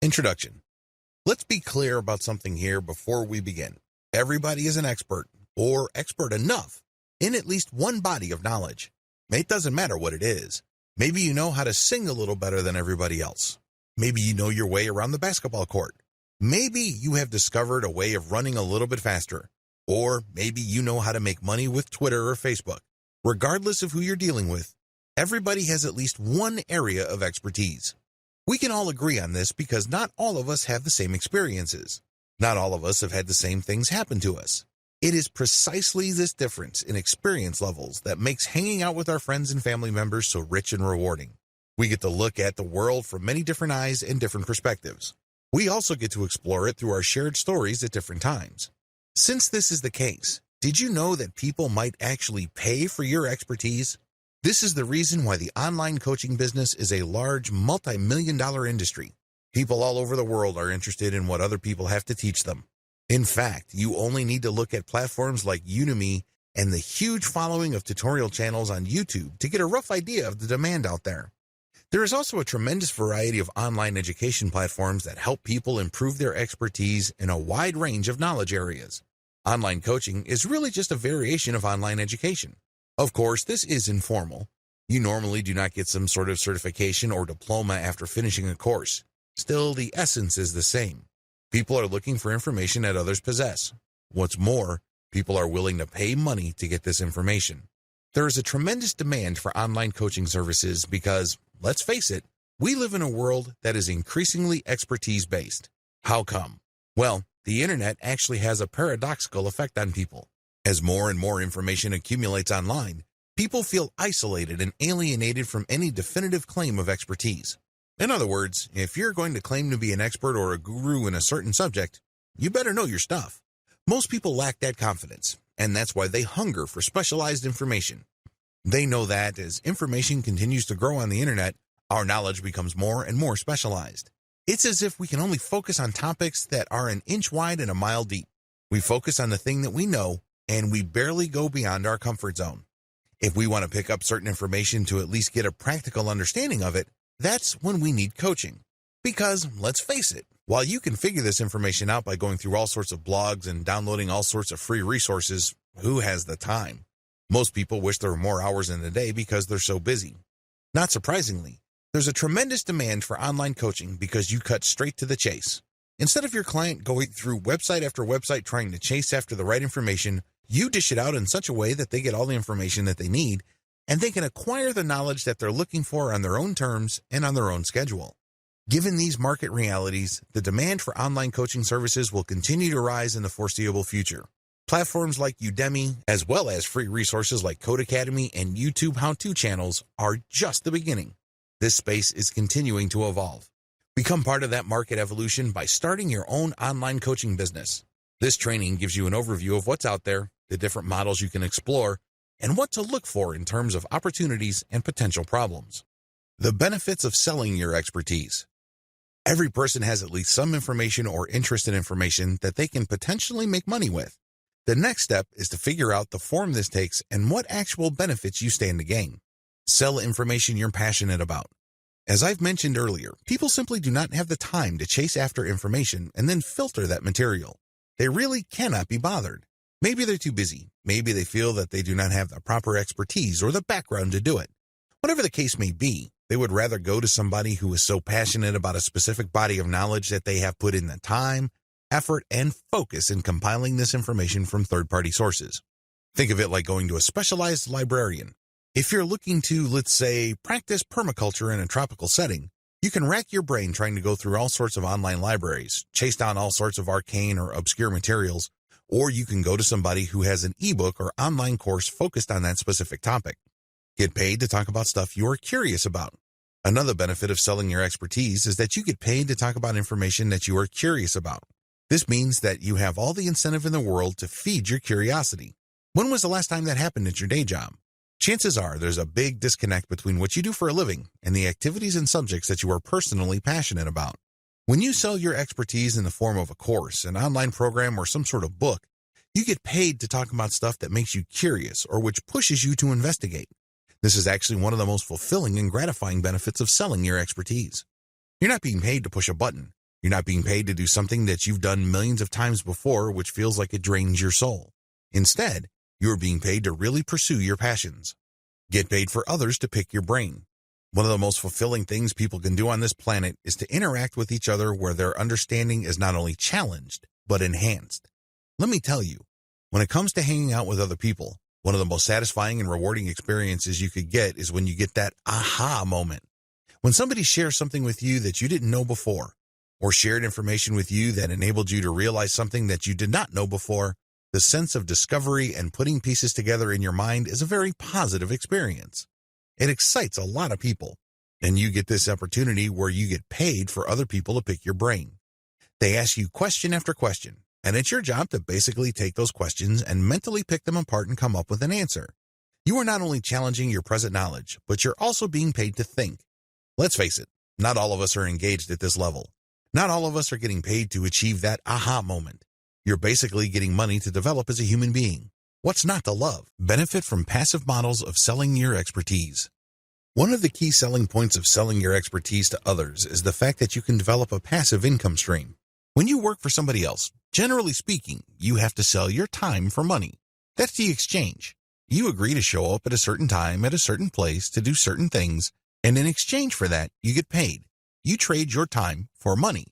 Introduction. Let's be clear about something here before we begin. Everybody is an expert, or expert enough, in at least one body of knowledge. It doesn't matter what it is. Maybe you know how to sing a little better than everybody else. Maybe you know your way around the basketball court. Maybe you have discovered a way of running a little bit faster. Or maybe you know how to make money with Twitter or Facebook. Regardless of who you're dealing with, everybody has at least one area of expertise. We can all agree on this because not all of us have the same experiences. Not all of us have had the same things happen to us. It is precisely this difference in experience levels that makes hanging out with our friends and family members so rich and rewarding. We get to look at the world from many different eyes and different perspectives. We also get to explore it through our shared stories at different times. Since this is the case, did you know that people might actually pay for your expertise? This is the reason why the online coaching business is a large multi-million-dollar industry. People all over the world are interested in what other people have to teach them. In fact, you only need to look at platforms like Udemy and the huge following of tutorial channels on YouTube to get a rough idea of the demand out there. There is also a tremendous variety of online education platforms that help people improve their expertise in a wide range of knowledge areas. Online coaching is really just a variation of online education. Of course, this is informal. You normally do not get some sort of certification or diploma after finishing a course. Still, the essence is the same. People are looking for information that others possess. What's more, people are willing to pay money to get this information. There is a tremendous demand for online coaching services because, let's face it, we live in a world that is increasingly expertise-based. How come? Well, the internet actually has a paradoxical effect on people. As more and more information accumulates online, people feel isolated and alienated from any definitive claim of expertise. In other words, if you're going to claim to be an expert or a guru in a certain subject, you better know your stuff. Most people lack that confidence, and that's why they hunger for specialized information. They know that as information continues to grow on the internet, our knowledge becomes more and more specialized. It's as if we can only focus on topics that are an inch wide and a mile deep. We focus on the thing that we know, and we barely go beyond our comfort zone. If we want to pick up certain information to at least get a practical understanding of it, that's when we need coaching. Because, let's face it, while you can figure this information out by going through all sorts of blogs and downloading all sorts of free resources, who has the time? Most people wish there were more hours in the day because they're so busy. Not surprisingly, there's a tremendous demand for online coaching because you cut straight to the chase. Instead of your client going through website after website trying to chase after the right information, you dish it out in such a way that they get all the information that they need, and they can acquire the knowledge that they're looking for on their own terms and on their own schedule. Given these market realities, the demand for online coaching services will continue to rise in the foreseeable future. Platforms like Udemy, as well as free resources like Codecademy and YouTube how-to channels, are just the beginning. This space is continuing to evolve. Become part of that market evolution by starting your own online coaching business. This training gives you an overview of what's out there, the different models you can explore, and what to look for in terms of opportunities and potential problems. The benefits of selling your expertise. Every person has at least some information or interest in information that they can potentially make money with. The next step is to figure out the form this takes and what actual benefits you stand to gain. Sell information you're passionate about. As I've mentioned earlier, people simply do not have the time to chase after information and then filter that material. They really cannot be bothered. Maybe they're too busy. Maybe they feel that they do not have the proper expertise or the background to do it. Whatever the case may be, they would rather go to somebody who is so passionate about a specific body of knowledge that they have put in the time, effort, and focus in compiling this information from third-party sources. Think of it like going to a specialized librarian. If you're looking to, let's say, practice permaculture in a tropical setting, you can rack your brain trying to go through all sorts of online libraries, chase down all sorts of arcane or obscure materials, or you can go to somebody who has an ebook or online course focused on that specific topic. Get paid to talk about stuff you are curious about. Another benefit of selling your expertise is that you get paid to talk about information that you are curious about. This means that you have all the incentive in the world to feed your curiosity. When was the last time that happened at your day job? Chances are there's a big disconnect between what you do for a living and the activities and subjects that you are personally passionate about. When you sell your expertise in the form of a course, an online program, or some sort of book, you get paid to talk about stuff that makes you curious or which pushes you to investigate. This is actually one of the most fulfilling and gratifying benefits of selling your expertise. You're not being paid to push a button. You're not being paid to do something that you've done millions of times before, which feels like it drains your soul. Instead, you are being paid to really pursue your passions. Get paid for others to pick your brain. One of the most fulfilling things people can do on this planet is to interact with each other where their understanding is not only challenged, but enhanced. Let me tell you, when it comes to hanging out with other people, one of the most satisfying and rewarding experiences you could get is when you get that aha moment. When somebody shares something with you that you didn't know before, or shared information with you that enabled you to realize something that you did not know before, the sense of discovery and putting pieces together in your mind is a very positive experience. It excites a lot of people, and you get this opportunity where you get paid for other people to pick your brain. They ask you question after question, and it's your job to basically take those questions and mentally pick them apart and come up with an answer. You are not only challenging your present knowledge, but you're also being paid to think. Let's face it, not all of us are engaged at this level. Not all of us are getting paid to achieve that aha moment. You're basically getting money to develop as a human being. What's not to love? Benefit from passive models of selling your expertise. One of the key selling points of selling your expertise to others is the fact that you can develop a passive income stream. When you work for somebody else, generally speaking, you have to sell your time for money. That's the exchange. You agree to show up at a certain time at a certain place to do certain things, and in exchange for that, you get paid. You trade your time for money.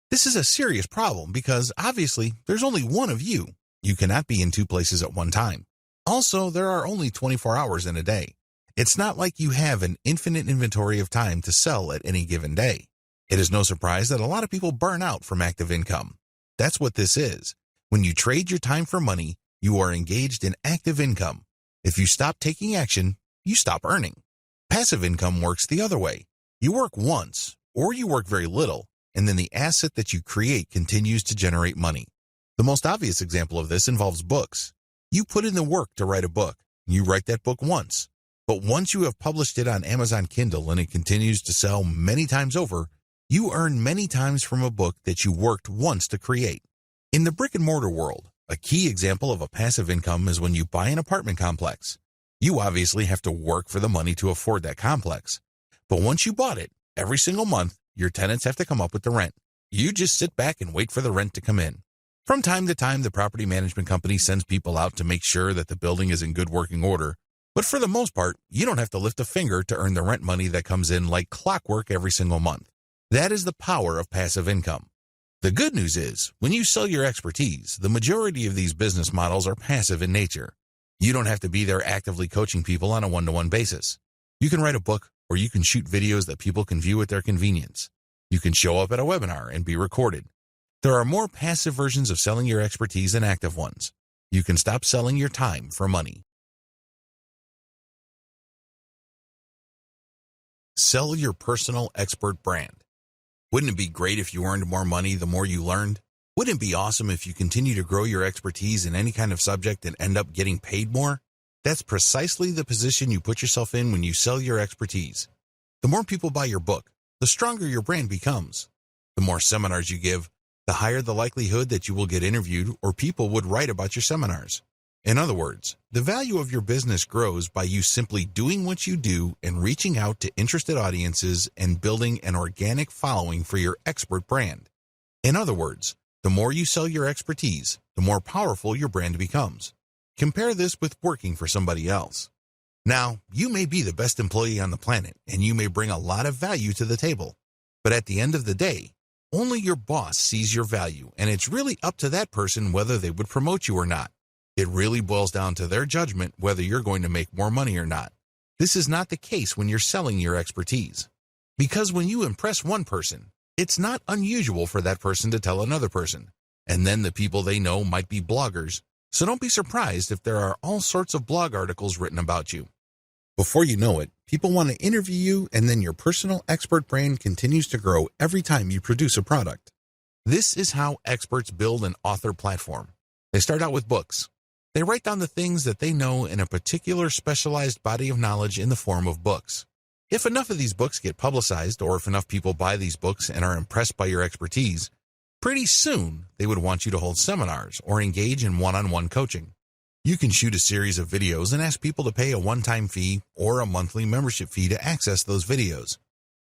This is a serious problem because, obviously, there's only one of you. You cannot be in two places at one time. Also, there are only 24 hours in a day. It's not like you have an infinite inventory of time to sell at any given day. It is no surprise that a lot of people burn out from active income. That's what this is. When you trade your time for money, you are engaged in active income. If you stop taking action, you stop earning. Passive income works the other way. You work once, or you work very little, and then the asset that you create continues to generate money. The most obvious example of this involves books. You put in the work to write a book. You write that book once. But once you have published it on Amazon Kindle and it continues to sell many times over, you earn many times from a book that you worked once to create. In the brick-and-mortar world, a key example of a passive income is when you buy an apartment complex. You obviously have to work for the money to afford that complex. But once you bought it, every single month, your tenants have to come up with the rent. You just sit back and wait for the rent to come in. From time to time, the property management company sends people out to make sure that the building is in good working order. But for the most part, you don't have to lift a finger to earn the rent money that comes in like clockwork every single month. That is the power of passive income. The good news is, when you sell your expertise, the majority of these business models are passive in nature. You don't have to be there actively coaching people on a one-to-one basis. You can write a book, or you can shoot videos that people can view at their convenience. You can show up at a webinar and be recorded. There are more passive versions of selling your expertise than active ones. You can stop selling your time for money. Sell your personal expert brand. Wouldn't it be great if you earned more money the more you learned? Wouldn't it be awesome if you continue to grow your expertise in any kind of subject and end up getting paid more? That's precisely the position you put yourself in when you sell your expertise. The more people buy your book, the stronger your brand becomes. The more seminars you give, the higher the likelihood that you will get interviewed or people would write about your seminars. In other words, the value of your business grows by you simply doing what you do and reaching out to interested audiences and building an organic following for your expert brand. In other words, the more you sell your expertise, the more powerful your brand becomes. Compare this with working for somebody else. Now, you may be the best employee on the planet and you may bring a lot of value to the table. But at the end of the day, only your boss sees your value, and it's really up to that person whether they would promote you or not. It really boils down to their judgment whether you're going to make more money or not. This is not the case when you're selling your expertise. Because when you impress one person, it's not unusual for that person to tell another person. And then the people they know might be bloggers. So don't be surprised if there are all sorts of blog articles written about you. Before you know it, people want to interview you, and then your personal expert brand continues to grow every time you produce a product. This is how experts build an author platform. They start out with books. They write down the things that they know in a particular specialized body of knowledge in the form of books. If enough of these books get publicized, or if enough people buy these books and are impressed by your expertise, pretty soon they would want you to hold seminars or engage in one-on-one coaching. You can shoot a series of videos and ask people to pay a one-time fee or a monthly membership fee to access those videos.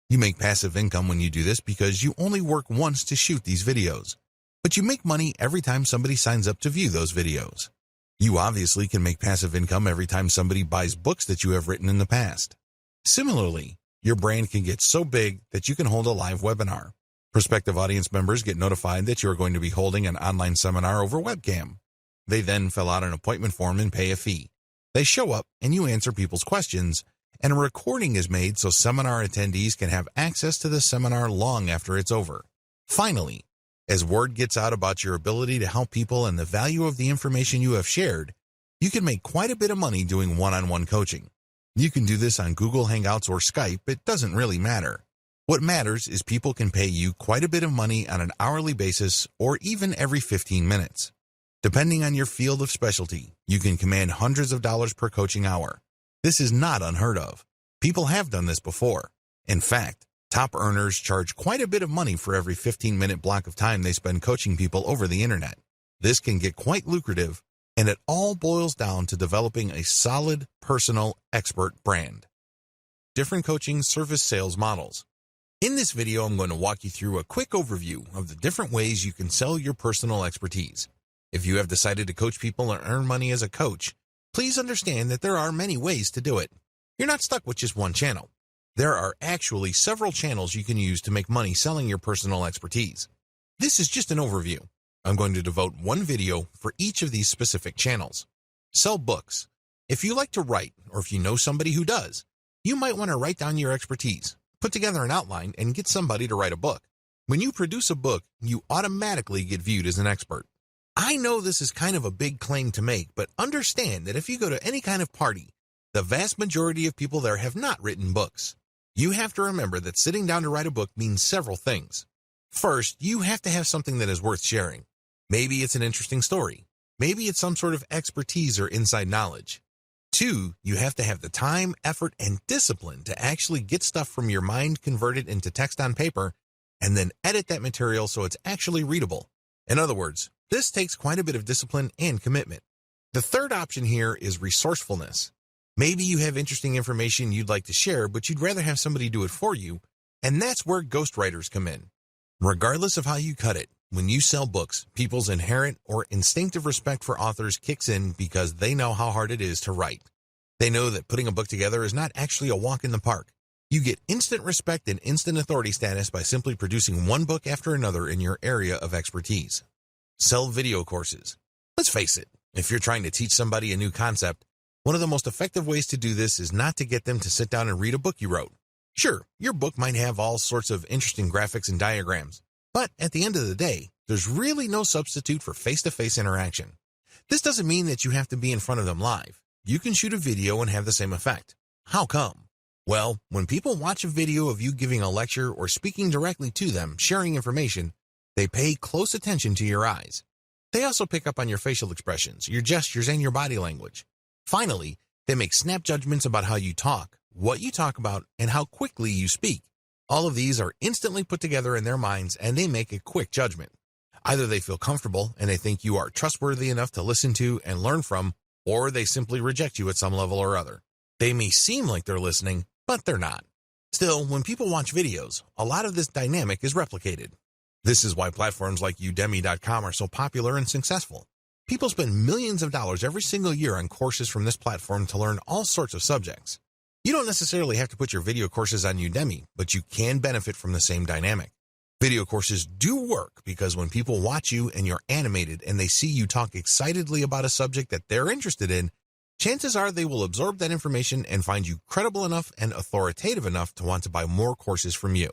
You make passive income when you do this because you only work once to shoot these videos, but you make money every time somebody signs up to view those videos. You obviously can make passive income every time somebody buys books that you have written in the past. Similarly, your brand can get so big that you can hold a live webinar. Prospective audience members get notified that you are going to be holding an online seminar over webcam. They then fill out an appointment form and pay a fee. They show up and you answer people's questions, and a recording is made so seminar attendees can have access to the seminar long after it's over. Finally, as word gets out about your ability to help people and the value of the information you have shared, you can make quite a bit of money doing one-on-one coaching. You can do this on Google Hangouts or Skype, it doesn't really matter. What matters is people can pay you quite a bit of money on an hourly basis or even every 15 minutes. Depending on your field of specialty, you can command hundreds of dollars per coaching hour. This is not unheard of. People have done this before. In fact, top earners charge quite a bit of money for every 15-minute block of time they spend coaching people over the internet. This can get quite lucrative, and it all boils down to developing a solid, personal, expert brand. Different coaching service sales models. In this video, I'm going to walk you through a quick overview of the different ways you can sell your personal expertise. If you have decided to coach people and earn money as a coach, please understand that there are many ways to do it. You're not stuck with just one channel. There are actually several channels you can use to make money selling your personal expertise. This is just an overview. I'm going to devote one video for each of these specific channels. Sell books. If you like to write, or if you know somebody who does, you might want to write down your expertise, put together an outline, and get somebody to write a book. When you produce a book, you automatically get viewed as an expert. I know this is kind of a big claim to make, but understand that if you go to any kind of party, the vast majority of people there have not written books. You have to remember that sitting down to write a book means several things. First, you have to have something that is worth sharing. Maybe it's an interesting story. Maybe it's some sort of expertise or inside knowledge. 2, you have to have the time, effort, and discipline to actually get stuff from your mind converted into text on paper and then edit that material so it's actually readable. In other words, this takes quite a bit of discipline and commitment. The third option here is resourcefulness. Maybe you have interesting information you'd like to share, but you'd rather have somebody do it for you, and that's where ghostwriters come in. Regardless of how you cut it, when you sell books, people's inherent or instinctive respect for authors kicks in because they know how hard it is to write. They know that putting a book together is not actually a walk in the park. You get instant respect and instant authority status by simply producing one book after another in your area of expertise. Sell video courses. Let's face it, if you're trying to teach somebody a new concept, one of the most effective ways to do this is not to get them to sit down and read a book you wrote. Sure, your book might have all sorts of interesting graphics and diagrams, but at the end of the day, there's really no substitute for face-to-face interaction. This doesn't mean that you have to be in front of them live. You can shoot a video and have the same effect. How come? Well, when people watch a video of you giving a lecture or speaking directly to them, sharing information, they pay close attention to your eyes. They also pick up on your facial expressions, your gestures, and your body language. Finally, they make snap judgments about how you talk, what you talk about, and how quickly you speak. All of these are instantly put together in their minds, and they make a quick judgment. Either they feel comfortable and they think you are trustworthy enough to listen to and learn from, or they simply reject you at some level or other. They may seem like they're listening, but they're not. Still, when people watch videos, a lot of this dynamic is replicated. This is why platforms like Udemy.com are so popular and successful. People spend millions of dollars every single year on courses from this platform to learn all sorts of subjects. You don't necessarily have to put your video courses on Udemy, but you can benefit from the same dynamic. Video courses do work because when people watch you and you're animated and they see you talk excitedly about a subject that they're interested in, chances are they will absorb that information and find you credible enough and authoritative enough to want to buy more courses from you.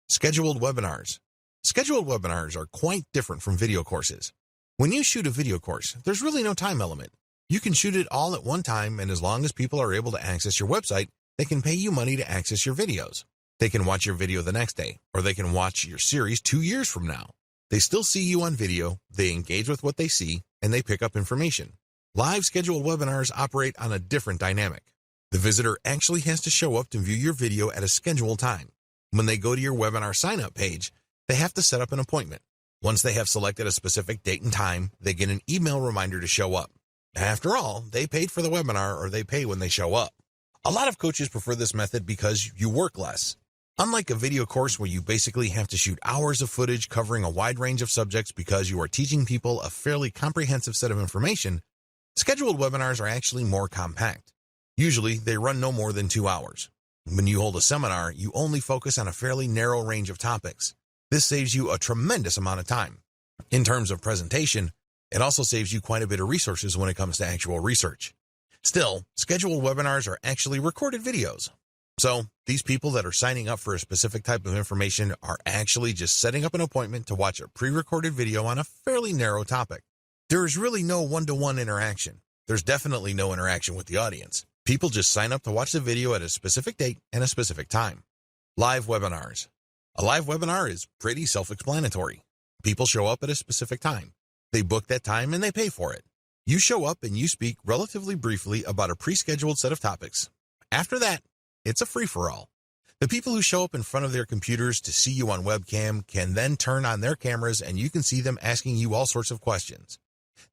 Scheduled webinars. Scheduled webinars are quite different from video courses. When you shoot a video course, there's really no time element. You can shoot it all at one time, and as long as people are able to access your website, they can pay you money to access your videos. They can watch your video the next day, or they can watch your series 2 years from now. They still see you on video, they engage with what they see, and they pick up information. Live scheduled webinars operate on a different dynamic. The visitor actually has to show up to view your video at a scheduled time. When they go to your webinar sign-up page, they have to set up an appointment. Once they have selected a specific date and time, they get an email reminder to show up. After all, they paid for the webinar, or they pay when they show up. A lot of coaches prefer this method because you work less. Unlike a video course where you basically have to shoot hours of footage covering a wide range of subjects because you are teaching people a fairly comprehensive set of information, scheduled webinars are actually more compact. Usually, they run no more than 2 hours. When you hold a seminar, you only focus on a fairly narrow range of topics. This saves you a tremendous amount of time. In terms of presentation, it also saves you quite a bit of resources when it comes to actual research. Still, scheduled webinars are actually recorded videos. So, these people that are signing up for a specific type of information are actually just setting up an appointment to watch a pre-recorded video on a fairly narrow topic. There is really no one-to-one interaction. There's definitely no interaction with the audience. People just sign up to watch the video at a specific date and a specific time. Live webinars. A live webinar is pretty self-explanatory. People show up at a specific time. They book that time and they pay for it. You show up and you speak relatively briefly about a pre-scheduled set of topics. After that, it's a free-for-all. The people who show up in front of their computers to see you on webcam can then turn on their cameras and you can see them asking you all sorts of questions.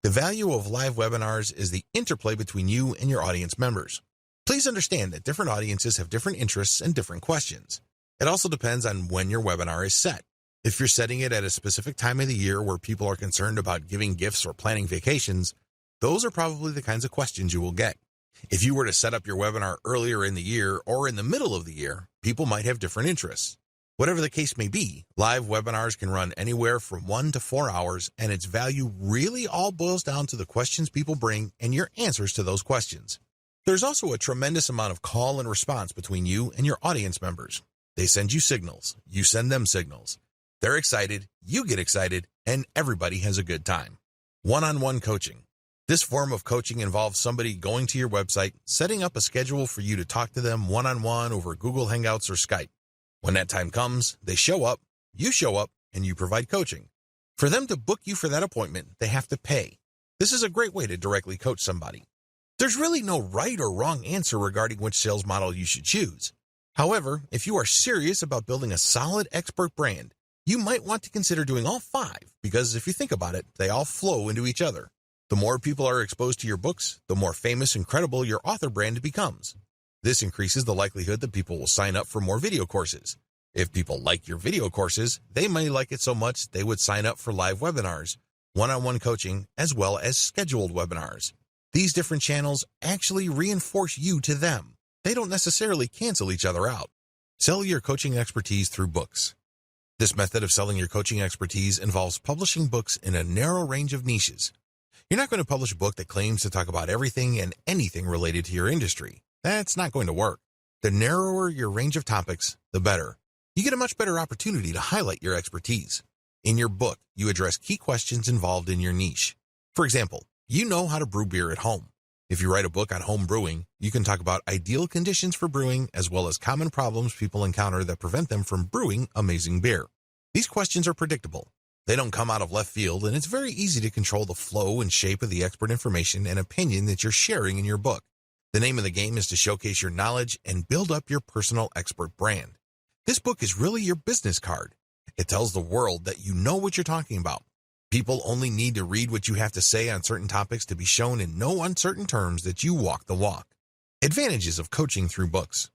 The value of live webinars is the interplay between you and your audience members. Please understand that different audiences have different interests and different questions. It also depends on when your webinar is set. If you're setting it at a specific time of the year where people are concerned about giving gifts or planning vacations, those are probably the kinds of questions you will get. If you were to set up your webinar earlier in the year or in the middle of the year, people might have different interests. Whatever the case may be, live webinars can run anywhere from 1 to 4 hours, and its value really all boils down to the questions people bring and your answers to those questions. There's also a tremendous amount of call and response between you and your audience members. They send you signals, you send them signals. They're excited, you get excited, and everybody has a good time. One-on-one coaching. This form of coaching involves somebody going to your website, setting up a schedule for you to talk to them one-on-one over Google Hangouts or Skype. When that time comes, they show up, and you provide coaching. For them to book you for that appointment, they have to pay. This is a great way to directly coach somebody. There's really no right or wrong answer regarding which sales model you should choose. However, if you are serious about building a solid expert brand, you might want to consider doing all 5 because if you think about it, they all flow into each other. The more people are exposed to your books, the more famous and credible your author brand becomes. This increases the likelihood that people will sign up for more video courses. If people like your video courses, they may like it so much they would sign up for live webinars, one-on-one coaching, as well as scheduled webinars. These different channels actually reinforce you to them. They don't necessarily cancel each other out. Sell your coaching expertise through books. This method of selling your coaching expertise involves publishing books in a narrow range of niches. You're not going to publish a book that claims to talk about everything and anything related to your industry. That's not going to work. The narrower your range of topics, the better. You get a much better opportunity to highlight your expertise. In your book, you address key questions involved in your niche. For example, you know how to brew beer at home. If you write a book on home brewing, you can talk about ideal conditions for brewing as well as common problems people encounter that prevent them from brewing amazing beer. These questions are predictable. They don't come out of left field, and it's very easy to control the flow and shape of the expert information and opinion that you're sharing in your book. The name of the game is to showcase your knowledge and build up your personal expert brand. This book is really your business card. It tells the world that you know what you're talking about. People only need to read what you have to say on certain topics to be shown in no uncertain terms that you walk the walk. Advantages of coaching through books.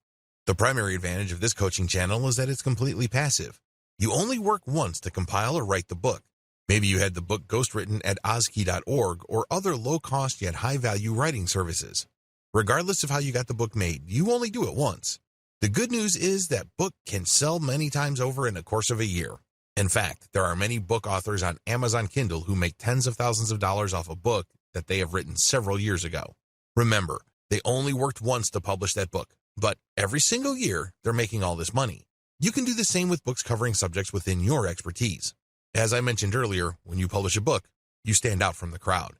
The primary advantage of this coaching channel is that it's completely passive. You only work once to compile or write the book. Maybe you had the book ghostwritten at Ozkey.org or other low-cost yet high-value writing services. Regardless of how you got the book made, you only do it once. The good news is that book can sell many times over in the course of a year. In fact, there are many book authors on Amazon Kindle who make tens of thousands of dollars off a book that they have written several years ago. Remember, they only worked once to publish that book, but every single year, they're making all this money. You can do the same with books covering subjects within your expertise. As I mentioned earlier, when you publish a book, you stand out from the crowd.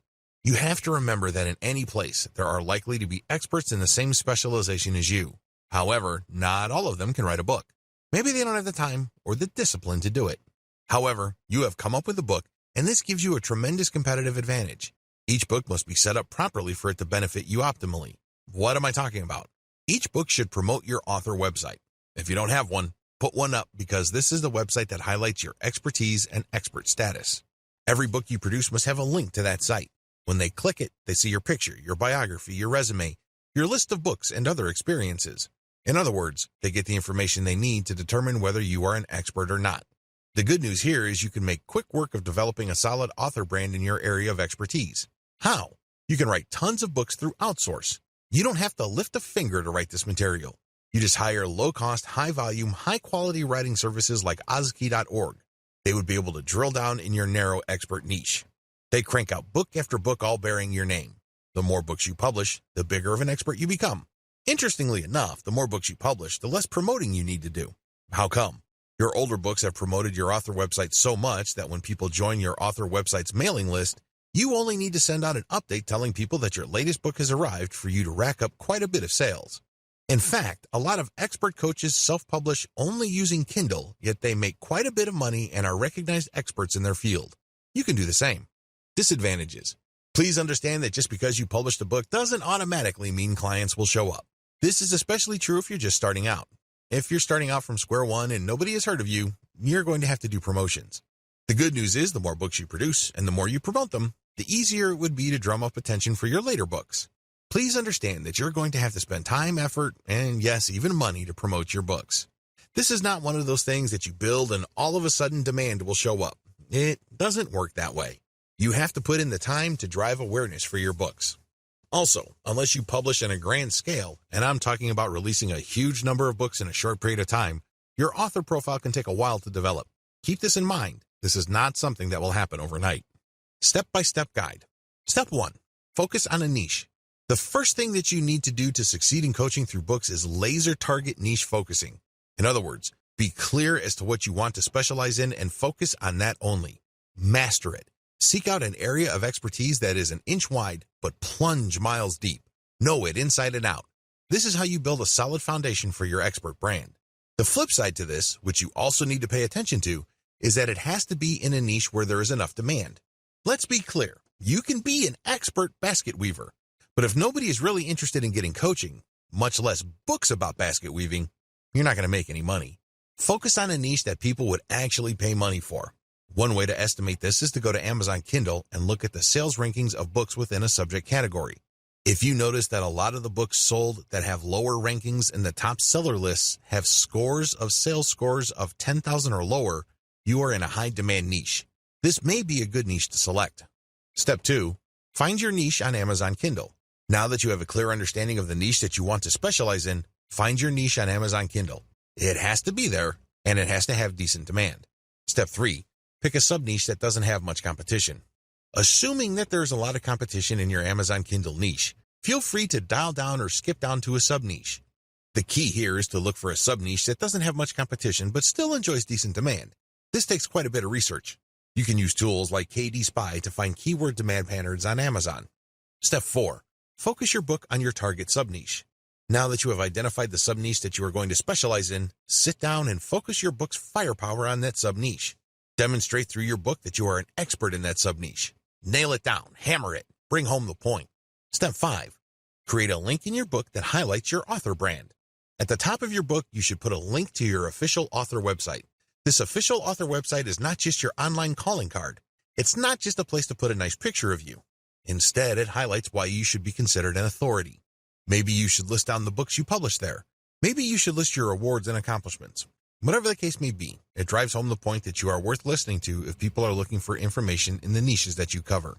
You have to remember that in any place, there are likely to be experts in the same specialization as you. However, not all of them can write a book. Maybe they don't have the time or the discipline to do it. However, you have come up with a book, and this gives you a tremendous competitive advantage. Each book must be set up properly for it to benefit you optimally. What am I talking about? Each book should promote your author website. If you don't have one, put one up because this is the website that highlights your expertise and expert status. Every book you produce must have a link to that site. When they click it, they see your picture, your biography, your resume, your list of books, and other experiences. In other words, they get the information they need to determine whether you are an expert or not. The good news here is you can make quick work of developing a solid author brand in your area of expertise. How? You can write tons of books through outsource. You don't have to lift a finger to write this material. You just hire low-cost, high-volume, high-quality writing services like Ozkey.org. They would be able to drill down in your narrow expert niche. They crank out book after book all bearing your name. The more books you publish, the bigger of an expert you become. Interestingly enough, the more books you publish, the less promoting you need to do. How come? Your older books have promoted your author website so much that when people join your author website's mailing list, you only need to send out an update telling people that your latest book has arrived for you to rack up quite a bit of sales. In fact, a lot of expert coaches self-publish only using Kindle, yet they make quite a bit of money and are recognized experts in their field. You can do the same. Disadvantages. Please understand that just because you published a book doesn't automatically mean clients will show up. This is especially true if you're just starting out. If you're starting out from square one and nobody has heard of you, you're going to have to do promotions. The good news is the more books you produce and the more you promote them, the easier it would be to drum up attention for your later books. Please understand that you're going to have to spend time, effort, and yes, even money to promote your books. This is not one of those things that you build and all of a sudden demand will show up. It doesn't work that way. You have to put in the time to drive awareness for your books. Also, unless you publish on a grand scale, and I'm talking about releasing a huge number of books in a short period of time, your author profile can take a while to develop. Keep this in mind. This is not something that will happen overnight. Step-by-step guide. Step 1. Focus on a niche. The first thing that you need to do to succeed in coaching through books is laser target niche focusing. In other words, be clear as to what you want to specialize in and focus on that only. Master it. Seek out an area of expertise that is an inch wide, but plunge miles deep. Know it inside and out. This is how you build a solid foundation for your expert brand. The flip side to this, which you also need to pay attention to, is that it has to be in a niche where there is enough demand. Let's be clear. You can be an expert basket weaver, but if nobody is really interested in getting coaching, much less books about basket weaving, you're not going to make any money. Focus on a niche that people would actually pay money for. One way to estimate this is to go to Amazon Kindle and look at the sales rankings of books within a subject category. If you notice that a lot of the books sold that have lower rankings in the top seller lists have sales scores of 10,000 or lower, you are in a high demand niche. This may be a good niche to select. Step 2. Find your niche on Amazon Kindle. Now that you have a clear understanding of the niche that you want to specialize in, find your niche on Amazon Kindle. It has to be there, and it has to have decent demand. Step 3. Pick a sub-niche that doesn't have much competition. Assuming that there's a lot of competition in your Amazon Kindle niche, feel free to dial down or skip down to a sub-niche. The key here is to look for a sub-niche that doesn't have much competition but still enjoys decent demand. This takes quite a bit of research. You can use tools like KD Spy to find keyword demand patterns on Amazon. Step 4. Focus your book on your target sub-niche. Now that you have identified the sub-niche that you are going to specialize in, sit down and focus your book's firepower on that sub-niche. Demonstrate through your book that you are an expert in that sub-niche. Nail it down, hammer it, bring home the point. Step 5. Create a link in your book that highlights your author brand. At the top of your book, you should put a link to your official author website. This official author website is not just your online calling card. It's not just a place to put a nice picture of you. Instead, it highlights why you should be considered an authority. Maybe you should list down the books you publish there. Maybe you should list your awards and accomplishments. Whatever the case may be, it drives home the point that you are worth listening to if people are looking for information in the niches that you cover.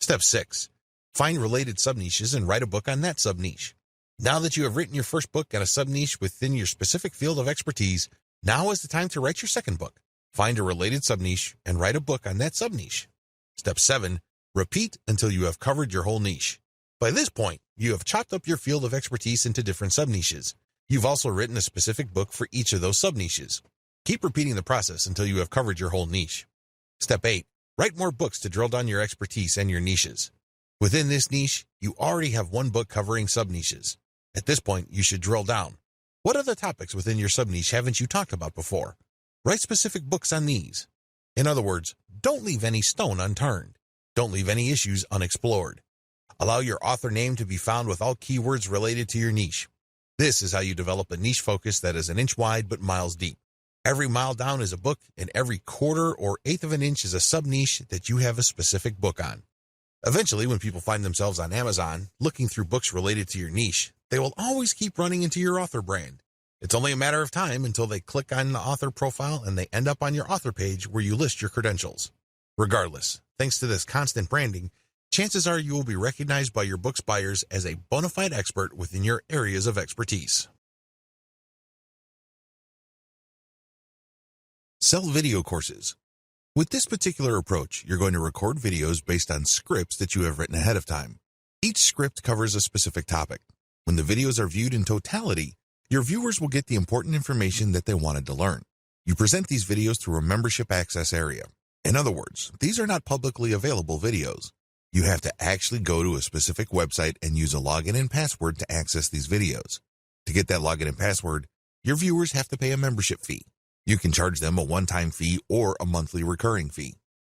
Step 6. Find related sub-niches and write a book on that sub-niche. Now that you have written your first book on a sub-niche within your specific field of expertise, now is the time to write your second book. Find a related sub-niche and write a book on that sub-niche. Step 7. Repeat until you have covered your whole niche. By this point, you have chopped up your field of expertise into different sub-niches. You've also written a specific book for each of those sub-niches. Keep repeating the process until you have covered your whole niche. Step 8. Write more books to drill down your expertise and your niches. Within this niche, you already have one book covering sub-niches. At this point, you should drill down. What other topics within your sub-niche haven't you talked about before? Write specific books on these. In other words, don't leave any stone unturned. Don't leave any issues unexplored. Allow your author name to be found with all keywords related to your niche. This is how you develop a niche focus that is an inch wide but miles deep. Every mile down is a book, and every quarter or eighth of an inch is a sub-niche that you have a specific book on. Eventually, when people find themselves on Amazon looking through books related to your niche, they will always keep running into your author brand. It's only a matter of time until they click on the author profile and they end up on your author page where you list your credentials. Regardless, thanks to this constant branding, chances are you will be recognized by your book's buyers as a bona fide expert within your areas of expertise. Sell video courses. With this particular approach, you're going to record videos based on scripts that you have written ahead of time. Each script covers a specific topic. When the videos are viewed in totality, your viewers will get the important information that they wanted to learn. You present these videos through a membership access area. In other words, these are not publicly available videos. You have to actually go to a specific website and use a login and password to access these videos. To get that login and password, your viewers have to pay a membership fee. You can charge them a one-time fee or a monthly recurring fee.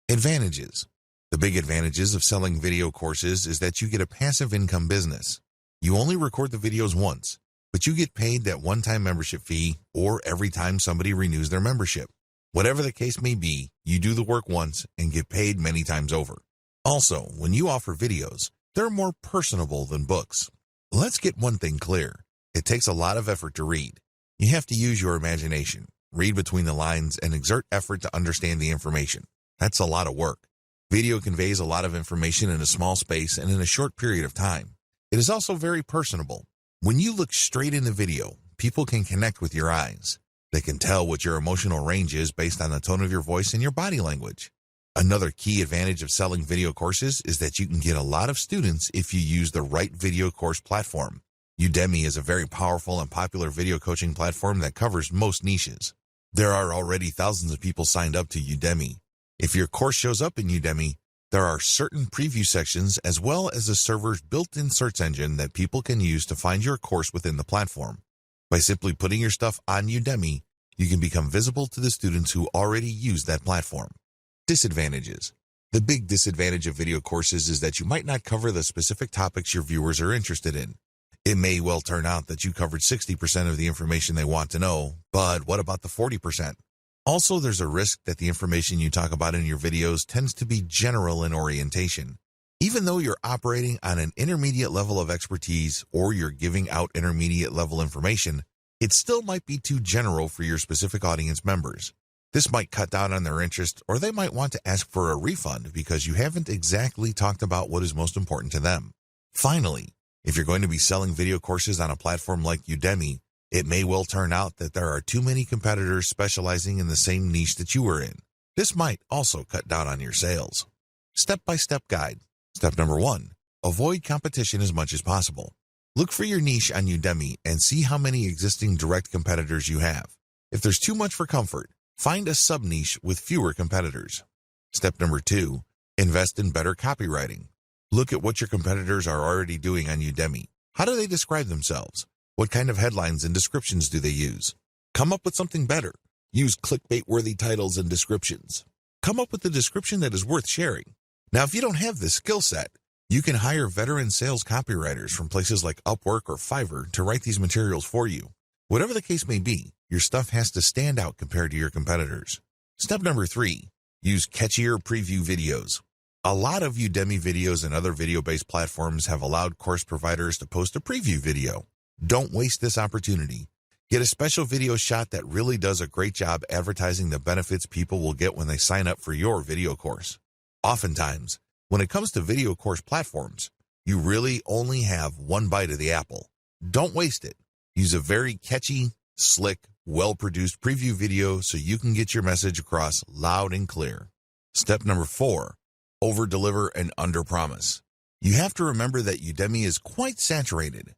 Advantages. The big advantages of selling video courses is that you get a passive income business. You only record the videos once, but you get paid that one-time membership fee or every time somebody renews their membership. Whatever the case may be, you do the work once and get paid many times over. Also, when you offer videos, they're more personable than books. Let's get one thing clear. It takes a lot of effort to read. You have to use your imagination, read between the lines, and exert effort to understand the information. That's a lot of work. Video conveys a lot of information in a small space and in a short period of time. It is also very personable. When you look straight in the video, people can connect with your eyes. They can tell what your emotional range is based on the tone of your voice and your body language. Another key advantage of selling video courses is that you can get a lot of students if you use the right video course platform. Udemy is a very powerful and popular video coaching platform that covers most niches. There are already thousands of people signed up to Udemy. If your course shows up in Udemy, there are certain preview sections as well as a server's built-in search engine that people can use to find your course within the platform. By simply putting your stuff on Udemy, you can become visible to the students who already use that platform. Disadvantages. The big disadvantage of video courses is that you might not cover the specific topics your viewers are interested in. It may well turn out that you covered 60% of the information they want to know, but what about the 40%? Also, there's a risk that the information you talk about in your videos tends to be general in orientation. Even though you're operating on an intermediate level of expertise or you're giving out intermediate level information, it still might be too general for your specific audience members. This might cut down on their interest, or they might want to ask for a refund because you haven't exactly talked about what is most important to them. Finally, if you're going to be selling video courses on a platform like Udemy, it may well turn out that there are too many competitors specializing in the same niche that you are in. This might also cut down on your sales. Step-by-step guide. Step number 1. Avoid competition as much as possible. Look for your niche on Udemy and see how many existing direct competitors you have. If there's too much for comfort, find a sub-niche with fewer competitors. Step number 2. Invest in better copywriting. Look at what your competitors are already doing on Udemy. How do they describe themselves? What kind of headlines and descriptions do they use? Come up with something better. Use clickbait-worthy titles and descriptions. Come up with a description that is worth sharing. Now, if you don't have this skill set, you can hire veteran sales copywriters from places like Upwork or Fiverr to write these materials for you. Whatever the case may be, your stuff has to stand out compared to your competitors. Step number 3. Use catchier preview videos. A lot of Udemy videos and other video-based platforms have allowed course providers to post a preview video. Don't waste this opportunity. Get a special video shot that really does a great job advertising the benefits people will get when they sign up for your video course. Oftentimes, when it comes to video course platforms, you really only have one bite of the apple. Don't waste it. Use a very catchy, slick, well-produced preview video so you can get your message across loud and clear. Step number 4. Over-deliver and under-promise. You have to remember that Udemy is quite saturated.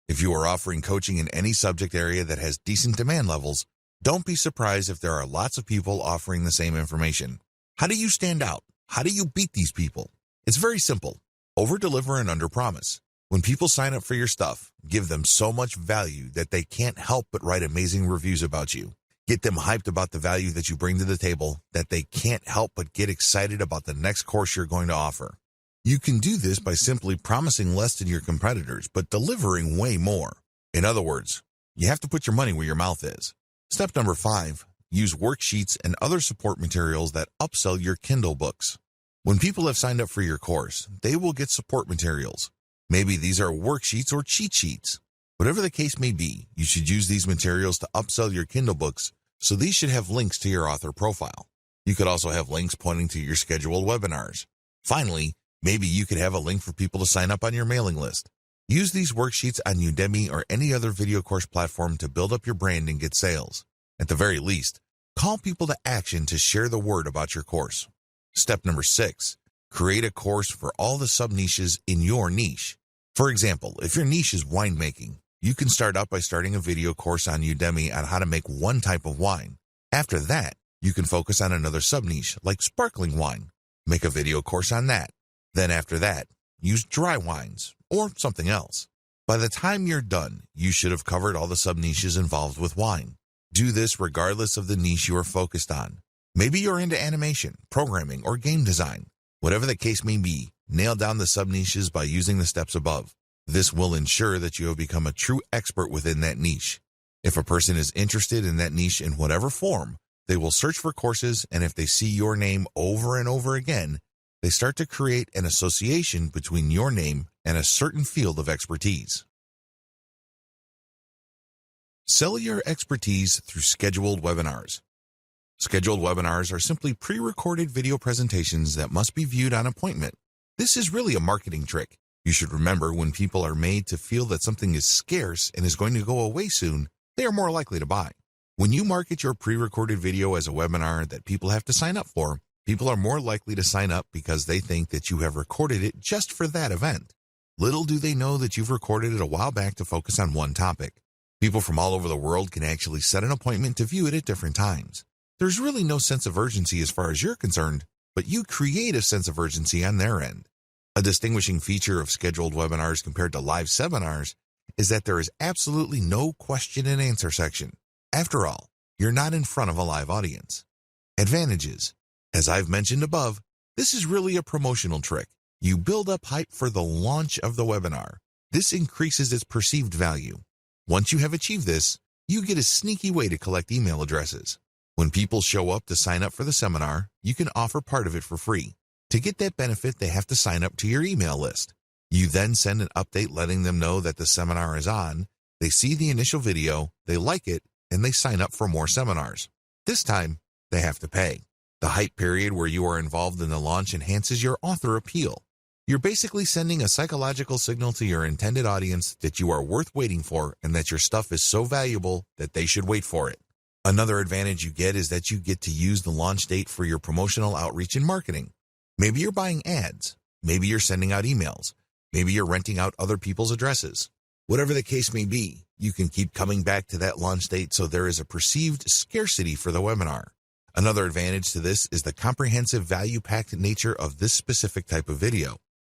If you are offering coaching in any subject area that has decent demand levels, don't be surprised if there are lots of people offering the same information. How do you stand out? How do you beat these people? It's very simple. Over-deliver and under-promise. When people sign up for your stuff, give them so much value that they can't help but write amazing reviews about you. Get them hyped about the value that you bring to the table that they can't help but get excited about the next course you're going to offer. You can do this by simply promising less than your competitors, but delivering way more. In other words, you have to put your money where your mouth is. Step number 5, use worksheets and other support materials that upsell your Kindle books. When people have signed up for your course, they will get support materials. Maybe these are worksheets or cheat sheets. Whatever the case may be, you should use these materials to upsell your Kindle books, so these should have links to your author profile. You could also have links pointing to your scheduled webinars. Finally, maybe you could have a link for people to sign up on your mailing list. Use these worksheets on Udemy or any other video course platform to build up your brand and get sales. At the very least, call people to action to share the word about your course. Step number 6, create a course for all the sub-niches in your niche. For example, if your niche is winemaking, you can start out by starting a video course on Udemy on how to make one type of wine. After that, you can focus on another sub-niche like sparkling wine. Make a video course on that. Then after that, use dry wines or something else. By the time you're done, you should have covered all the sub-niches involved with wine. Do this regardless of the niche you are focused on. Maybe you're into animation, programming, or game design. Whatever the case may be, nail down the sub-niches by using the steps above. This will ensure that you have become a true expert within that niche. If a person is interested in that niche in whatever form, they will search for courses, and if they see your name over and over again, they start to create an association between your name and a certain field of expertise. Sell your expertise through scheduled webinars. Scheduled webinars are simply pre-recorded video presentations that must be viewed on appointment. This is really a marketing trick. You should remember, when people are made to feel that something is scarce and is going to go away soon, they are more likely to buy. When you market your pre-recorded video as a webinar that people have to sign up for, people are more likely to sign up because they think that you have recorded it just for that event. Little do they know that you've recorded it a while back to focus on one topic. People from all over the world can actually set an appointment to view it at different times. There's really no sense of urgency as far as you're concerned, but you create a sense of urgency on their end. A distinguishing feature of scheduled webinars compared to live seminars is that there is absolutely no question and answer section. After all, you're not in front of a live audience. Advantages. As I've mentioned above, this is really a promotional trick. You build up hype for the launch of the webinar. This increases its perceived value. Once you have achieved this, you get a sneaky way to collect email addresses. When people show up to sign up for the seminar, you can offer part of it for free. To get that benefit, they have to sign up to your email list. You then send an update letting them know that the seminar is on. They see the initial video, they like it, and they sign up for more seminars. This time, they have to pay. The hype period where you are involved in the launch enhances your author appeal. You're basically sending a psychological signal to your intended audience that you are worth waiting for and that your stuff is so valuable that they should wait for it. Another advantage you get is that you get to use the launch date for your promotional outreach and marketing. Maybe you're buying ads. Maybe you're sending out emails. Maybe you're renting out other people's addresses. Whatever the case may be, you can keep coming back to that launch date so there is a perceived scarcity for the webinar. Another advantage to this is the comprehensive value-packed nature of this specific type of video.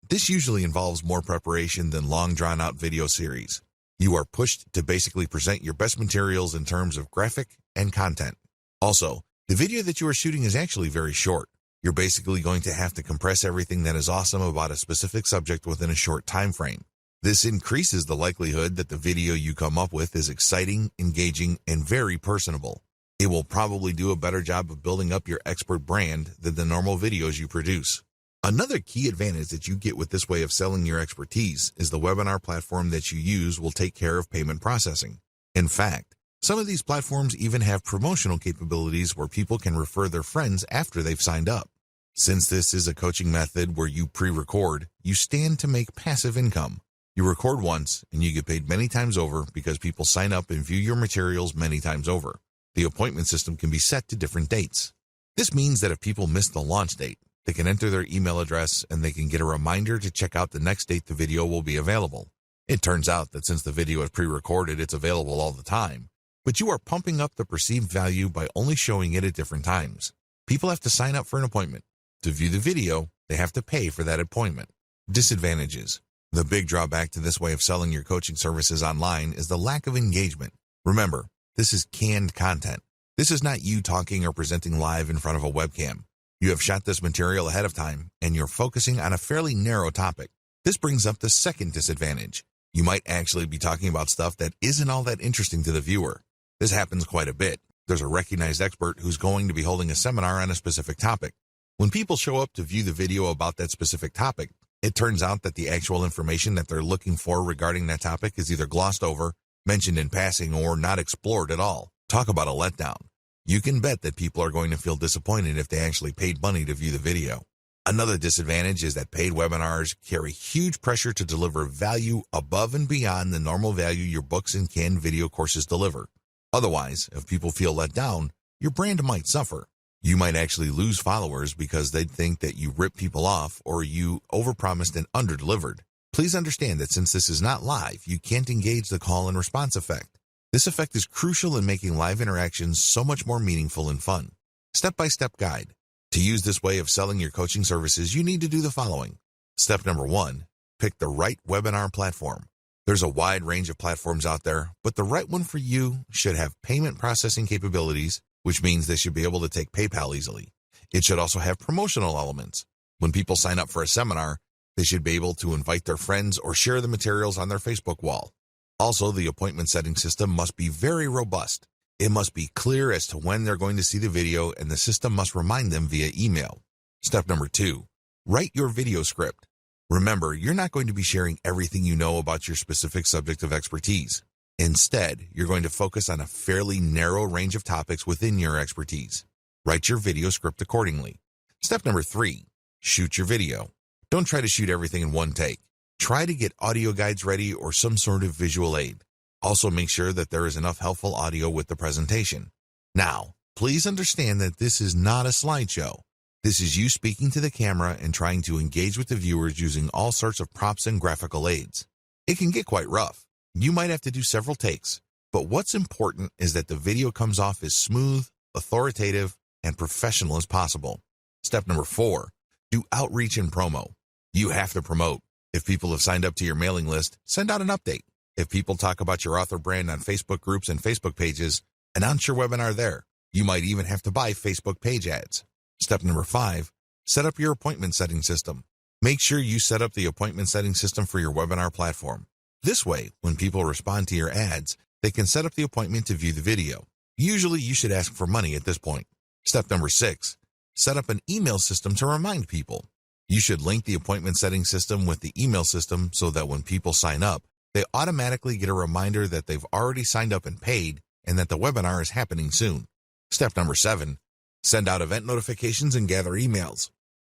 This usually involves more preparation than long drawn-out video series. You are pushed to basically present your best materials in terms of graphic and content. Also, the video that you are shooting is actually very short. You're basically going to have to compress everything that is awesome about a specific subject within a short time frame. This increases the likelihood that the video you come up with is exciting, engaging, and very personable. It will probably do a better job of building up your expert brand than the normal videos you produce. Another key advantage that you get with this way of selling your expertise is the webinar platform that you use will take care of payment processing. In fact, some of these platforms even have promotional capabilities where people can refer their friends after they've signed up. Since this is a coaching method where you pre-record, you stand to make passive income. You record once and you get paid many times over because people sign up and view your materials many times over. The appointment system can be set to different dates. This means that if people miss the launch date, they can enter their email address and they can get a reminder to check out the next date the video will be available. It turns out that since the video is pre-recorded, it's available all the time. But you are pumping up the perceived value by only showing it at different times. People have to sign up for an appointment. To view the video, they have to pay for that appointment. Disadvantages. The big drawback to this way of selling your coaching services online is the lack of engagement. Remember, this is canned content. This is not you talking or presenting live in front of a webcam. You have shot this material ahead of time, and you're focusing on a fairly narrow topic. This brings up the second disadvantage. You might actually be talking about stuff that isn't all that interesting to the viewer. This happens quite a bit. There's a recognized expert who's going to be holding a seminar on a specific topic. When people show up to view the video about that specific topic, It turns out that the actual information that they're looking for regarding that topic is either glossed over, mentioned in passing, or not explored at all. Talk about a letdown. You can bet that people are going to feel disappointed if they actually paid money to view the video. Another disadvantage is that paid webinars carry huge pressure to deliver value above and beyond the normal value your books and canned video courses deliver. Otherwise, if people feel let down, your brand might suffer. You might actually lose followers because they'd think that you ripped people off or you overpromised and underdelivered. Please understand that since this is not live, you can't engage the call and response effect. This effect is crucial in making live interactions so much more meaningful and fun. Step-by-step guide. To use this way of selling your coaching services, you need to do the following. Step number 1, pick the right webinar platform. There's a wide range of platforms out there, but the right one for you should have payment processing capabilities, which means they should be able to take PayPal easily. It should also have promotional elements. When people sign up for a seminar, they should be able to invite their friends or share the materials on their Facebook wall. Also, the appointment setting system must be very robust. It must be clear as to when they're going to see the video, and the system must remind them via email. Step number 2, write your video script. Remember, you're not going to be sharing everything you know about your specific subject of expertise. Instead, you're going to focus on a fairly narrow range of topics within your expertise. Write your video script accordingly. Step number 3, shoot your video. Don't try to shoot everything in one take. Try to get audio guides ready or some sort of visual aid. Also make sure that there is enough helpful audio with the presentation. Now, please understand that this is not a slideshow. This is you speaking to the camera and trying to engage with the viewers using all sorts of props and graphical aids. It can get quite rough. You might have to do several takes, but what's important is that the video comes off as smooth, authoritative, and professional as possible. Step number 4, do outreach and promo. You have to promote. If people have signed up to your mailing list, send out an update. If people talk about your author brand on Facebook groups and Facebook pages, announce your webinar there. You might even have to buy Facebook page ads. Step number 5, set up your appointment setting system. Make sure you set up the appointment setting system for your webinar platform. This way, when people respond to your ads, they can set up the appointment to view the video. Usually, you should ask for money at this point. Step number 6, set up an email system to remind people. You should link the appointment setting system with the email system so that when people sign up, they automatically get a reminder that they've already signed up and paid and that the webinar is happening soon. Step number 7, send out event notifications and gather emails.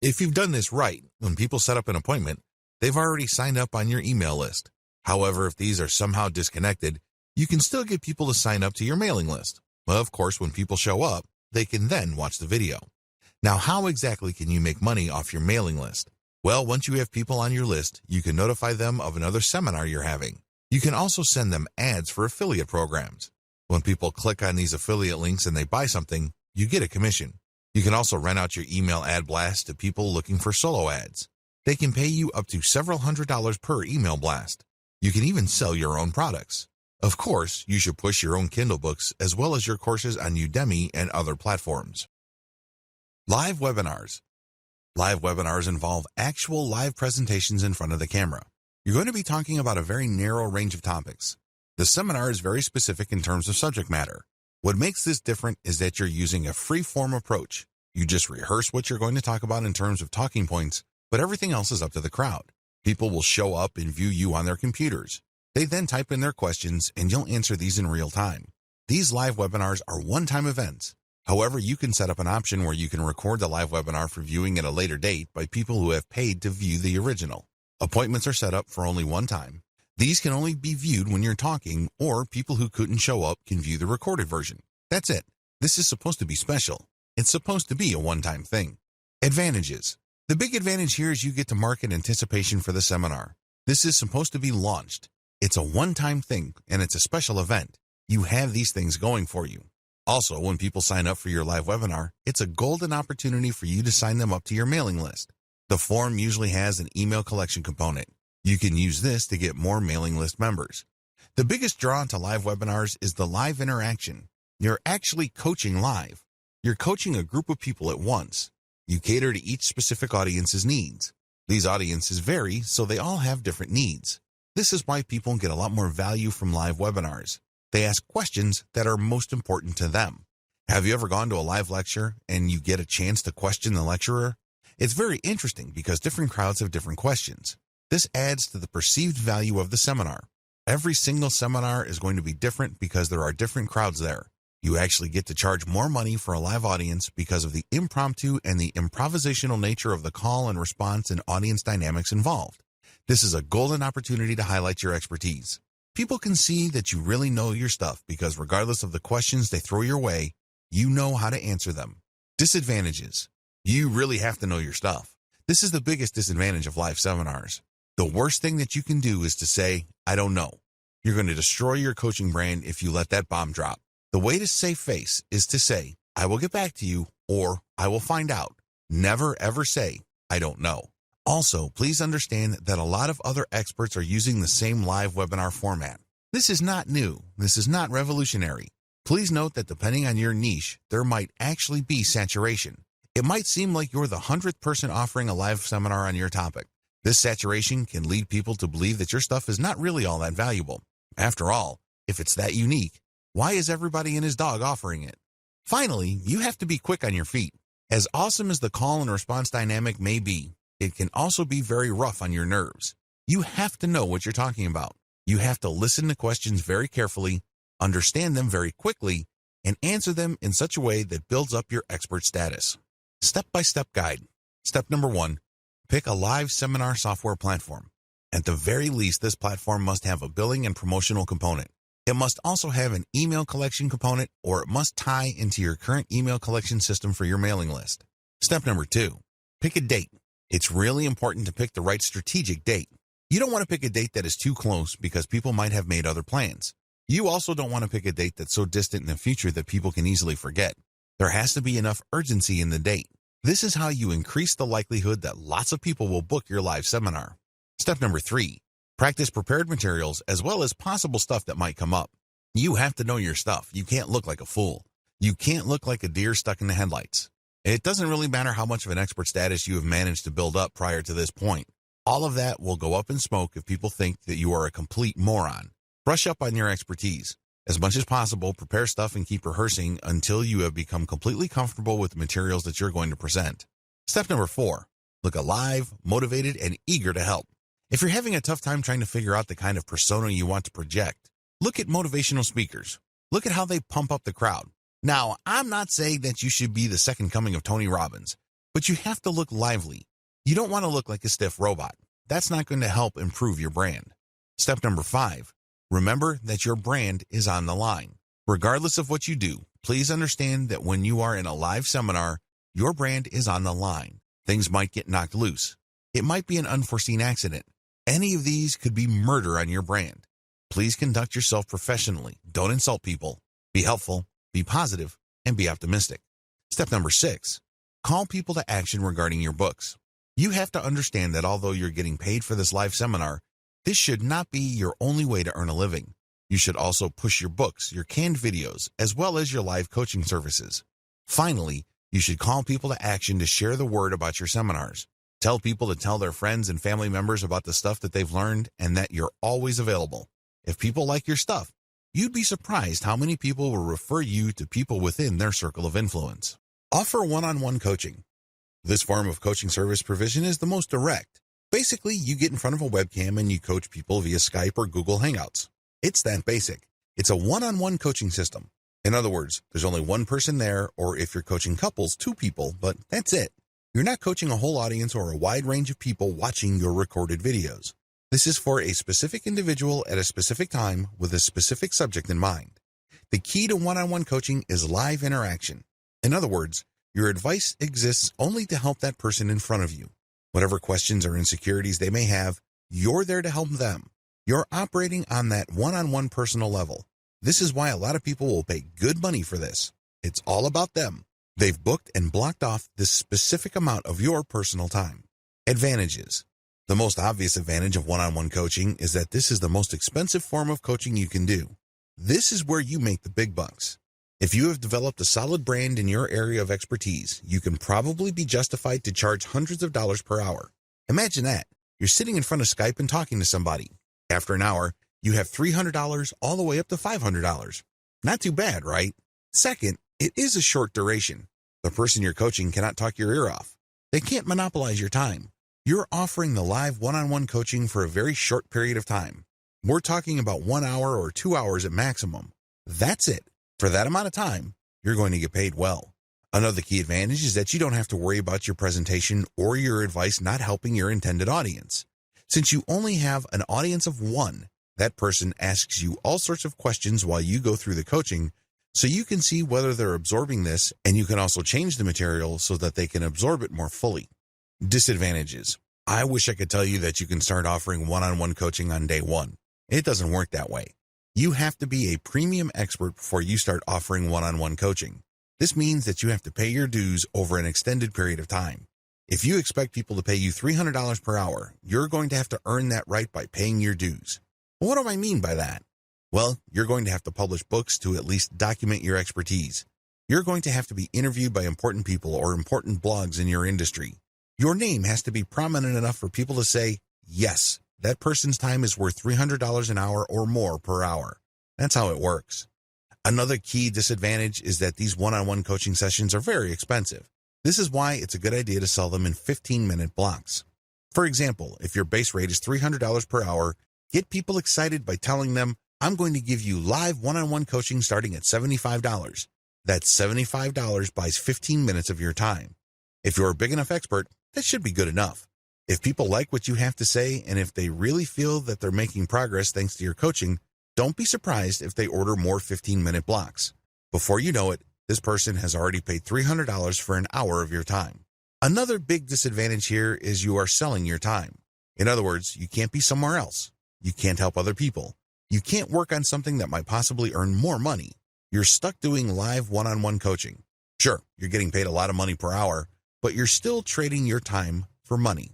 If you've done this right, when people set up an appointment, they've already signed up on your email list. However, if these are somehow disconnected, you can still get people to sign up to your mailing list. Of course, when people show up, they can then watch the video. Now, how exactly can you make money off your mailing list? Well, once you have people on your list, you can notify them of another seminar you're having. You can also send them ads for affiliate programs. When people click on these affiliate links and they buy something, you get a commission. You can also rent out your email ad blast to people looking for solo ads. They can pay you up to several $100s per email blast. You can even sell your own products. Of course, you should push your own Kindle books as well as your courses on Udemy and other platforms. Live webinars. Live webinars involve actual live presentations in front of the camera. You're going to be talking about a very narrow range of topics. The seminar is very specific in terms of subject matter. What makes this different is that you're using a free-form approach. You just rehearse what you're going to talk about in terms of talking points, but everything else is up to the crowd. People will show up and view you on their computers. They then type in their questions and you'll answer these in real time. These live webinars are one-time events. However, you can set up an option where you can record the live webinar for viewing at a later date by people who have paid to view the original. Appointments are set up for only one time. These can only be viewed when you're talking, or people who couldn't show up can view the recorded version. That's it. This is supposed to be special. It's supposed to be a one-time thing. Advantages. The big advantage here is you get to market anticipation for the seminar. This is supposed to be launched. It's a one-time thing, and it's a special event. You have these things going for you. Also, when people sign up for your live webinar, it's a golden opportunity for you to sign them up to your mailing list. The form usually has an email collection component. You can use this to get more mailing list members. The biggest draw to live webinars is the live interaction. You're actually coaching live. You're coaching a group of people at once. You cater to each specific audience's needs. These audiences vary, so they all have different needs. This is why people get a lot more value from live webinars. They ask questions that are most important to them. Have you ever gone to a live lecture and you get a chance to question the lecturer? It's very interesting because different crowds have different questions. This adds to the perceived value of the seminar. Every single seminar is going to be different because there are different crowds there. You actually get to charge more money for a live audience because of the impromptu and the improvisational nature of the call and response and audience dynamics involved. This is a golden opportunity to highlight your expertise. People can see that you really know your stuff because regardless of the questions they throw your way, you know how to answer them. Disadvantages. You really have to know your stuff. This is the biggest disadvantage of live seminars. The worst thing that you can do is to say, I don't know. You're going to destroy your coaching brand if you let that bomb drop. The way to save face is to say, I will get back to you, or I will find out. Never ever say, I don't know. Also, please understand that a lot of other experts are using the same live webinar format. This is not new. This is not revolutionary. Please note that depending on your niche, there might actually be saturation. It might seem like you're the 100th person offering a live seminar on your topic. This saturation can lead people to believe that your stuff is not really all that valuable. After all, if it's that unique, why is everybody and his dog offering it? Finally, you have to be quick on your feet. As awesome as the call and response dynamic may be, it can also be very rough on your nerves. You have to know what you're talking about. You have to listen to questions very carefully, understand them very quickly, and answer them in such a way that builds up your expert status. Step-by-step guide. Step number 1. Pick a live seminar software platform. At the very least, this platform must have a billing and promotional component. It must also have an email collection component, or it must tie into your current email collection system for your mailing list. Step number 2. Pick a date. It's really important to pick the right strategic date. You don't want to pick a date that is too close because people might have made other plans. You also don't want to pick a date that's so distant in the future that people can easily forget. There has to be enough urgency in the date. This is how you increase the likelihood that lots of people will book your live seminar. Step number 3. Practice prepared materials as well as possible stuff that might come up. You have to know your stuff. You can't look like a fool. You can't look like a deer stuck in the headlights. It doesn't really matter how much of an expert status you have managed to build up prior to this point. All of that will go up in smoke if people think that you are a complete moron. Brush up on your expertise. As much as possible, prepare stuff and keep rehearsing until you have become completely comfortable with the materials that you're going to present. Step number 4. Look alive, motivated, and eager to help. If you're having a tough time trying to figure out the kind of persona you want to project, look at motivational speakers. Look at how they pump up the crowd. Now, I'm not saying that you should be the second coming of Tony Robbins, but you have to look lively. You don't want to look like a stiff robot. That's not going to help improve your brand. Step number 5. Remember that your brand is on the line. Regardless of what you do, please understand that when you are in a live seminar, your brand is on the line. Things might get knocked loose. It might be an unforeseen accident. Any of these could be murder on your brand. Please conduct yourself professionally. Don't insult people. Be helpful, be positive, and be optimistic. Step number 6. Call people to action regarding your books. You have to understand that although you're getting paid for this live seminar, this should not be your only way to earn a living. You should also push your books, your canned videos, as well as your live coaching services. Finally, you should call people to action to share the word about your seminars. Tell people to tell their friends and family members about the stuff that they've learned and that you're always available. If people like your stuff, you'd be surprised how many people will refer you to people within their circle of influence. Offer one-on-one coaching. This form of coaching service provision is the most direct. Basically, you get in front of a webcam and you coach people via Skype or Google Hangouts. It's that basic. It's a one-on-one coaching system. In other words, there's only one person there, or if you're coaching couples, 2 people, but that's it. You're not coaching a whole audience or a wide range of people watching your recorded videos. This is for a specific individual at a specific time with a specific subject in mind. The key to one-on-one coaching is live interaction. In other words, your advice exists only to help that person in front of you. Whatever questions or insecurities they may have, you're there to help them. You're operating on that one-on-one personal level. This is why a lot of people will pay good money for this. It's all about them. They've booked and blocked off this specific amount of your personal time. Advantages. The most obvious advantage of one-on-one coaching is that this is the most expensive form of coaching you can do. This is where you make the big bucks. If you have developed a solid brand in your area of expertise, you can probably be justified to charge hundreds of dollars per hour. Imagine that. You're sitting in front of Skype and talking to somebody. After an hour, you have $300 all the way up to $500. Not too bad, right? Second, it is a short duration. The person you're coaching cannot talk your ear off. They can't monopolize your time. You're offering the live one-on-one coaching for a very short period of time. We're talking about 1 hour or 2 hours at maximum. That's it. For that amount of time, you're going to get paid well. Another key advantage is that you don't have to worry about your presentation or your advice not helping your intended audience. Since you only have an audience of one, that person asks you all sorts of questions while you go through the coaching, so you can see whether they're absorbing this, and you can also change the material so that they can absorb it more fully. Disadvantages. I wish I could tell you that you can start offering one-on-one coaching on day one. It doesn't work that way. You have to be a premium expert before you start offering one-on-one coaching. This means that you have to pay your dues over an extended period of time. If you expect people to pay you $300 per hour, you're going to have to earn that right by paying your dues. What do I mean by that? Well, you're going to have to publish books to at least document your expertise. You're going to have to be interviewed by important people or important blogs in your industry. Your name has to be prominent enough for people to say, yes, that person's time is worth $300 an hour or more per hour. That's how it works. Another key disadvantage is that these one-on-one coaching sessions are very expensive. This is why it's a good idea to sell them in 15-minute blocks. For example, if your base rate is $300 per hour, get people excited by telling them, I'm going to give you live one-on-one coaching starting at $75. That's $75 buys 15 minutes of your time. If you're a big enough expert, that should be good enough. If people like what you have to say, and if they really feel that they're making progress thanks to your coaching, don't be surprised if they order more 15-minute blocks. Before you know it, this person has already paid $300 for an hour of your time. Another big disadvantage here is you are selling your time. In other words, you can't be somewhere else. You can't help other people. You can't work on something that might possibly earn more money. You're stuck doing live one-on-one coaching. Sure, you're getting paid a lot of money per hour, but you're still trading your time for money.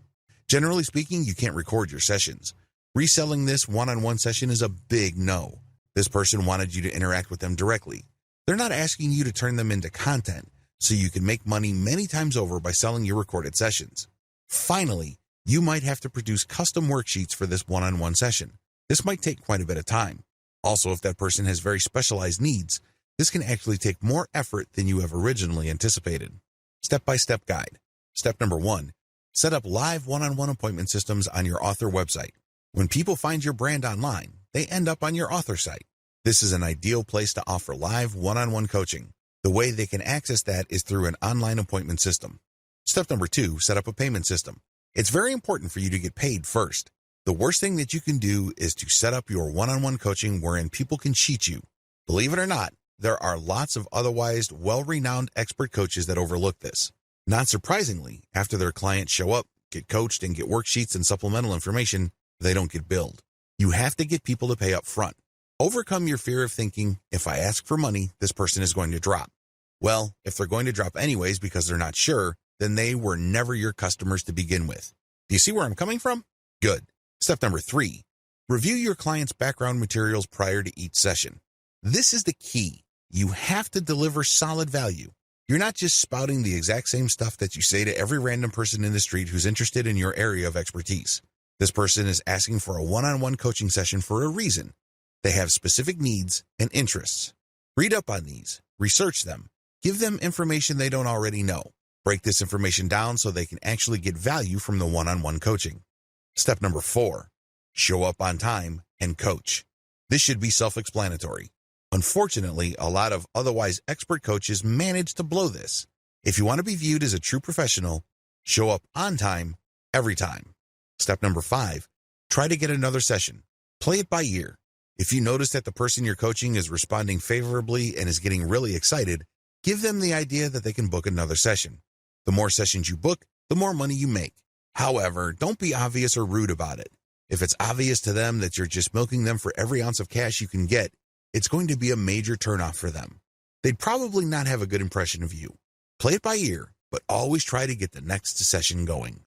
Generally speaking, you can't record your sessions. Reselling this one-on-one session is a big no. This person wanted you to interact with them directly. They're not asking you to turn them into content, so you can make money many times over by selling your recorded sessions. Finally, you might have to produce custom worksheets for this one-on-one session. This might take quite a bit of time. Also, if that person has very specialized needs, this can actually take more effort than you have originally anticipated. Step-by-step guide. Step number 1. Set up live one-on-one appointment systems on your author website. When people find your brand online, they end up on your author site. This is an ideal place to offer live one-on-one coaching. The way they can access that is through an online appointment system. Step number 2, set up a payment system. It's very important for you to get paid first. The worst thing that you can do is to set up your one-on-one coaching wherein people can cheat you. Believe it or not, there are lots of otherwise well-renowned expert coaches that overlook this. Not surprisingly, after their clients show up, get coached, and get worksheets and supplemental information, they don't get billed. You have to get people to pay up front. Overcome your fear of thinking, if I ask for money, this person is going to drop. Well, if they're going to drop anyways because they're not sure, then they were never your customers to begin with. Do you see where I'm coming from? Good. Step number 3, review your client's background materials prior to each session. This is the key. You have to deliver solid value. You're not just spouting the exact same stuff that you say to every random person in the street who's interested in your area of expertise. This person is asking for a one-on-one coaching session for a reason. They have specific needs and interests. Read up on these, research them, give them information they don't already know. Break this information down so they can actually get value from the one-on-one coaching. Step number 4, show up on time and coach. This should be self-explanatory. Unfortunately, a lot of otherwise expert coaches manage to blow this. If you want to be viewed as a true professional, show up on time, every time. Step number 5, try to get another session. Play it by ear. If you notice that the person you're coaching is responding favorably and is getting really excited, give them the idea that they can book another session. The more sessions you book, the more money you make. However, don't be obvious or rude about it. If it's obvious to them that you're just milking them for every ounce of cash you can get, it's going to be a major turnoff for them. They'd probably not have a good impression of you. Play it by ear, but always try to get the next session going.